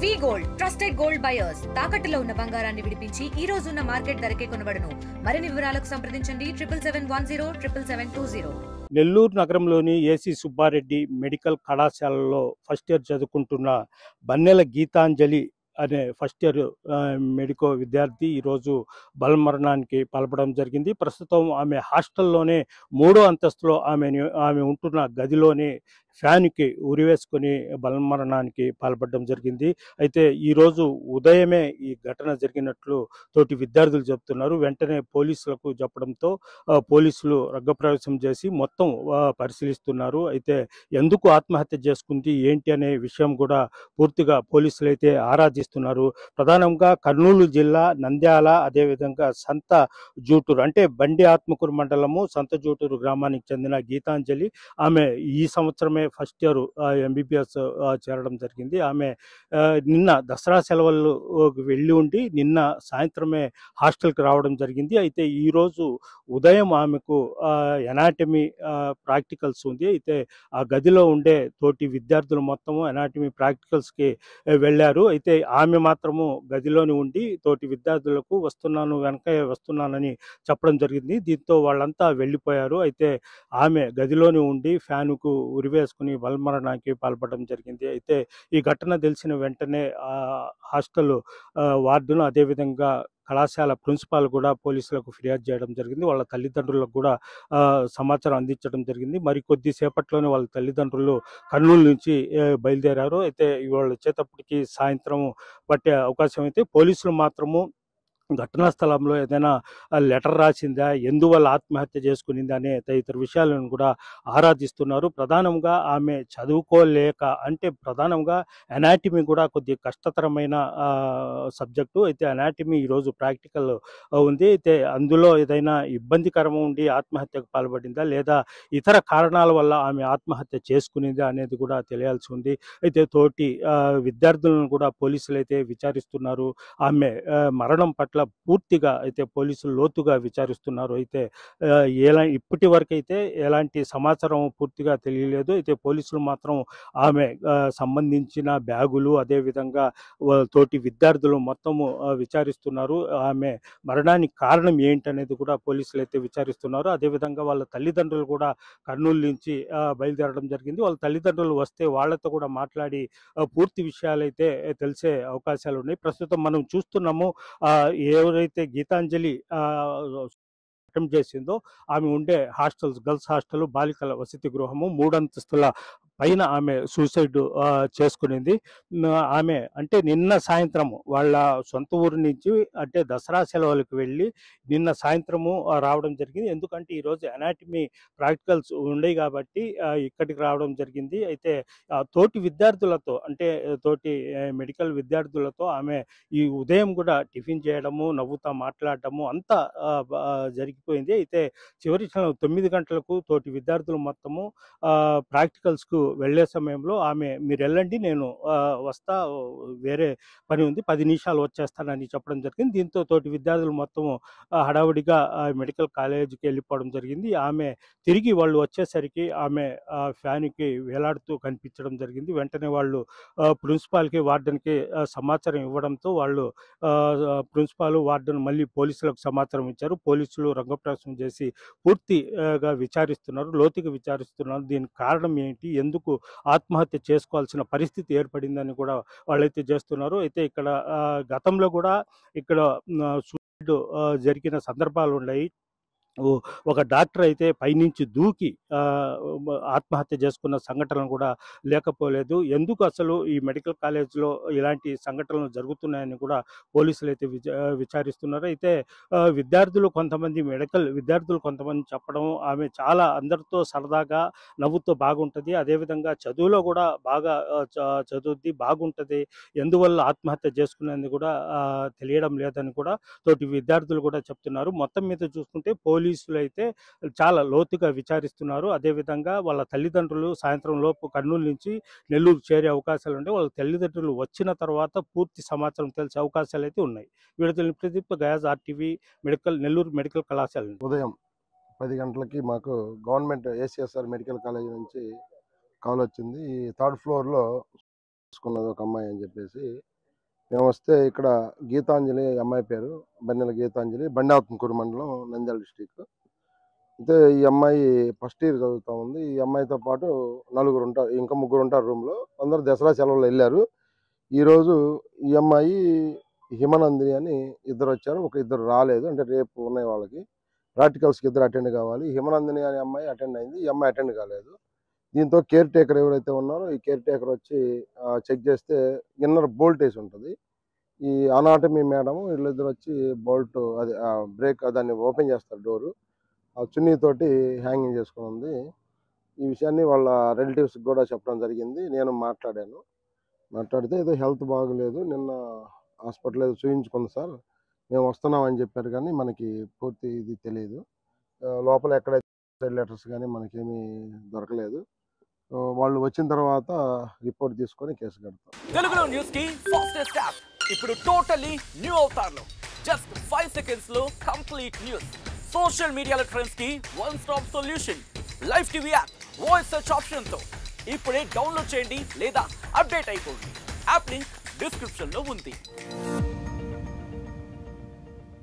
వి gold trusted gold buyers తాకట్టులో ఉన్న బంగారాన్ని విడిపించి ఈ రోజు ఉన్న మార్కెట్ ధరకే కొనబడును. మరిన్ని వివరాలకు సంప్రదించండి 7771077720. నెల్లూరు నగరంలోని ఏసీ సుబ్బారెడ్డి మెడికల్ కళాశాలలో ఫస్ట్ ఇయర్ చదువుకుంటున్న బన్నెల గీతాంజలి అనే ఫస్ట్ ఇయర్ మెడికో విద్యార్థి ఈరోజు బలమరణానికి పాల్పడడం జరిగింది. ప్రస్తుతం ఆమె హాస్టల్లోనే 3వ అంతస్తులో ఆమె ఉంటున్న గదిలోనే ఫ్యాన్కి ఉరివేసుకొని బలమరణానికి పాల్పడడం జరిగింది. అయితే ఈరోజు ఉదయమే ఈ ఘటన జరిగినట్లు తోటి విద్యార్థులు చెప్తున్నారు. వెంటనే పోలీసులకు చెప్పడంతో పోలీసులు రంగప్రవేశం చేసి మొత్తం పరిశీలిస్తున్నారు. అయితే ఎందుకు ఆత్మహత్య చేసుకుంది ఏంటి అనే విషయం కూడా పూర్తిగా పోలీసులు అయితే ఆరాధిస్తున్నారు. ప్రధానంగా కర్నూలు జిల్లా నంద్యాల, అదేవిధంగా సంత జూటూరు అంటే బండి ఆత్మకూరు మండలము సంత జూటూరు గ్రామానికి చెందిన గీతాంజలి ఆమె ఈ సంవత్సరమే ఫస్ట్ ఇయర్ ఎంబీబీఎస్ చేరడం జరిగింది. ఆమె నిన్న దసరా సెలవులు వెళ్ళి ఉండి నిన్న సాయంత్రమే హాస్టల్కి రావడం జరిగింది. అయితే ఈరోజు ఉదయం ఆమెకు ఎనాటమీ ప్రాక్టికల్స్ ఉంది. అయితే ఆ గదిలో ఉండే తోటి విద్యార్థులు మొత్తము ఎనాటమీ ప్రాక్టికల్స్కి వెళ్ళారు. అయితే ఆమె మాత్రము గదిలోని ఉండి తోటి విద్యార్థులకు వెనకే వస్తున్నానని చెప్పడం జరిగింది. దీంతో వాళ్ళంతా వెళ్ళిపోయారు. అయితే ఆమె గదిలోని ఉండి ఫ్యానుకు ఉరివేసుకుని బలమరణానికి పాల్పడడం జరిగింది. అయితే ఈ ఘటన తెలిసిన వెంటనే హాస్టల్ వార్డును అదేవిధంగా కళాశాల ప్రిన్సిపాల్ కూడా పోలీసులకు ఫిర్యాదు చేయడం జరిగింది. వాళ్ళ తల్లిదండ్రులకు కూడా సమాచారం అందించడం జరిగింది. మరి కొద్దిసేపట్లోనే వాళ్ళ తల్లిదండ్రులు కర్నూలు నుంచి బయలుదేరారు. అయితే వాళ్ళు వచ్చేటప్పటికి సాయంత్రం పట్టే అవకాశం అయితే పోలీసులు మాత్రము ఘటనా స్థలంలో ఏదైనా లెటర్ రాసిందా, ఎందువల్ల ఆత్మహత్య చేసుకునిందా అనే తదితర విషయాలను కూడా ఆరాధిస్తున్నారు. ప్రధానంగా ఆమె చదువుకోలేక అంటే ప్రధానంగా ఎనాటమీ కూడా కొద్దిగా కష్టతరమైన సబ్జెక్టు. అయితే ఎనాటమీ ఈరోజు ప్రాక్టికల్ ఉంది. అయితే అందులో ఏదైనా ఇబ్బందికరం ఉండి ఆత్మహత్యకు పాల్పడిందా లేదా ఇతర కారణాల వల్ల ఆమె ఆత్మహత్య చేసుకునిందా అనేది కూడా తెలియాల్సి ఉంది. అయితే తోటి విద్యార్థులను కూడా పోలీసులు అయితే విచారిస్తున్నారు. ఆమె మరణం పట్ల పూర్తిగా అయితే పోలీసులు లోతుగా విచారిస్తున్నారు. అయితే ఇప్పటి వరకు అయితే ఎలాంటి సమాచారం పూర్తిగా తెలియలేదు. అయితే పోలీసులు మాత్రం ఆమె సంబంధించిన బ్యాగులు అదేవిధంగా తోటి విద్యార్థులు మొత్తము విచారిస్తున్నారు. ఆమె మరణానికి కారణం ఏంటనేది కూడా పోలీసులు అయితే విచారిస్తున్నారు. అదేవిధంగా వాళ్ళ తల్లిదండ్రులు కూడా కర్నూలు నుంచి బయలుదేరడం జరిగింది. వాళ్ళ తల్లిదండ్రులు వస్తే వాళ్ళతో కూడా మాట్లాడి పూర్తి విషయాలైతే తెలిసే అవకాశాలు ఉన్నాయి. ప్రస్తుతం మనం చూస్తున్నాము ఎవరైతే గీతాంజలి అటెంప్ట్ చేసిందో ఆమె ఉండే హాస్టల్స్ గర్ల్స్ హాస్టల్ బాలికల వసతి గృహము 3 అంతస్తుల పైన ఆమె సూసైడ్ చేసుకునింది. ఆమె అంటే నిన్న సాయంత్రము వాళ్ళ సొంత ఊరు నుంచి అంటే దసరా సెలవులకు వెళ్ళి నిన్న సాయంత్రము రావడం జరిగింది. ఎందుకంటే ఈరోజు ఎనాటమీ ప్రాక్టికల్స్ ఉండేవి కాబట్టి ఇక్కడికి రావడం జరిగింది. అయితే తోటి విద్యార్థులతో అంటే తోటి మెడికల్ విద్యార్థులతో ఆమె ఈ ఉదయం కూడా టిఫిన్ చేయడము నవ్వుతా మాట్లాడటము అంతా జరిగిపోయింది. అయితే చివరి 9 గంటలకు తోటి విద్యార్థులు మొత్తము ప్రాక్టికల్స్కు వెళ్ళే సమయంలో ఆమె మీరు వెళ్ళండి నేను వస్తా వేరే పని ఉంది 10 నిమిషాలు వచ్చేస్తానని చెప్పడం జరిగింది. దీంతో తోటి విద్యార్థులు మొత్తము హడావుడిగా మెడికల్ కాలేజీకి వెళ్ళిపోవడం జరిగింది. ఆమె తిరిగి వాళ్ళు వచ్చేసరికి ఆమె ఫ్యాన్కి వేలాడుతూ కనిపించడం జరిగింది. వెంటనే వాళ్ళు ప్రిన్సిపాల్కి వార్డెన్కి సమాచారం ఇవ్వడంతో వాళ్ళు ప్రిన్సిపాల్ వార్డెన్ మళ్ళీ పోలీసులకు సమాచారం ఇచ్చారు. పోలీసులు రంగప్రవేశం చేసి పూర్తిగా విచారిస్తున్నారు, లోతుగా విచారిస్తున్నారు. దీనికి కారణం ఏంటి, ఎందుకు ఆత్మహత్య చేసుకోవాల్సిన పరిస్థితి ఏర్పడిందని కూడా వాళ్ళైతే చేస్తున్నారు. అయితే ఇక్కడ గతంలో కూడా ఇక్కడ సూసైడ్ జరిగిన సందర్భాలు ఉన్నాయి. ఒక డాక్టర్ అయితే పైనుంచి దూకి ఆత్మహత్య చేసుకున్న సంఘటనలు కూడా లేకపోలేదు. ఎందుకు అసలు ఈ మెడికల్ కాలేజ్లో ఇలాంటి సంఘటనలు జరుగుతున్నాయని కూడా పోలీసులు అయితే విచారిస్తున్నారు. అయితే మెడికల్ విద్యార్థులు కొంతమంది చెప్పడం ఆమె చాలా అందరితో సరదాగా నవ్వుతో బాగుంటుంది, అదేవిధంగా చదువులో కూడా బాగా చదువుద్ది బాగుంటుంది, ఎందువల్ల ఆత్మహత్య చేసుకునేది కూడా తెలియడం లేదని కూడా తోటి విద్యార్థులు కూడా చెప్తున్నారు. మొత్తం మీద చూసుకుంటే పోలీసులు అయితే చాలా లోతుగా విచారిస్తున్నారు. అదేవిధంగా వాళ్ళ తల్లిదండ్రులు సాయంత్రం లోపు కర్నూలు నుంచి నెల్లూరు చేరే అవకాశాలు ఉంటే వాళ్ళ తల్లిదండ్రులు వచ్చిన తర్వాత పూర్తి సమాచారం తెలిసే అవకాశాలు అయితే ఉన్నాయి. వీళ్ళతో Pradeep guys RTV Nellore medical కళాశాల. ఉదయం 10 గంటలకి మాకు గవర్నమెంట్ ACSR మెడికల్ కాలేజ్ నుంచి కాల్ వచ్చింది. ఈ 3rd ఫ్లోర్లో తీసుకున్నది ఒక అమ్మాయి అని చెప్పేసి మేము వస్తే ఇక్కడ గీతాంజలి అమ్మాయి పేరు బన్నెల గీతాంజలి, బండాత్మకూరు మండలం, నంద్యాల డిస్టిక్. అయితే ఈ అమ్మాయి ఫస్ట్ ఇయర్ చదువుతూ ఉంది. ఈ అమ్మాయితో పాటు నలుగురు ఉంటారు, ఇంకా ముగ్గురు ఉంటారు రూమ్లో. అందరూ దసరా సెలవులు వెళ్ళారు. ఈరోజు ఈ అమ్మాయి హిమనందిని అని ఇద్దరు వచ్చారు, ఇద్దరు రాలేదు. అంటే రేపు ఉన్నాయి వాళ్ళకి ప్రాక్టికల్స్కి ఇద్దరు అటెండ్ కావాలి. హిమనందిని అనే అమ్మాయి అటెండ్ అయింది, ఈ అమ్మాయి అటెండ్ కాలేదు. దీంతో కేర్ టేకర్ ఎవరైతే ఉన్నారో ఈ కేర్ టేకర్ వచ్చి చెక్ చేస్తే ఇన్నర్ బోల్ట్ వేసి ఉంటుంది. ఈ అనాటమీ మేడం వీళ్ళిద్దరు వచ్చి బోల్ట్ అది బ్రేక్ దాన్ని ఓపెన్ చేస్తారు, డోరు ఆ చున్నీతోటి హ్యాంగింగ్ చేసుకుని ఉంది. ఈ విషయాన్ని వాళ్ళ రిలేటివ్స్కి కూడా చెప్పడం జరిగింది. నేను మాట్లాడితే ఏదో హెల్త్ బాగలేదు, నిన్న హాస్పిటల్ ఏదో చూయించుకుంది సార్, మేము వస్తున్నామని చెప్పారు. కానీ మనకి పూర్తి ఇది తెలియదు. లోపల ఎక్కడైతే లెటర్స్ కానీ మనకేమీ దొరకలేదు. వాళ్ళు వచ్చిన తర్వాత రిపోర్ట్ తీసుకొని కేసు కడతాం. తెలుగులో న్యూస్ కి ఫాస్టెస్ట్ యాప్ ఇప్పుడు టోటల్లీ న్యూ అవతార్లో జస్ట్ 5 seconds లో కంప్లీట్ న్యూస్. సోషల్ మీడియాలో ట్రెండ్స్ కి one stop solution. Live TV app voice search option తో ఇప్పుడే డౌన్లోడ్ చేయండి లేదా అప్డేట్ అయిపోండి. యాప్ లింక్ డిస్క్రిప్షన్ లో ఉంది.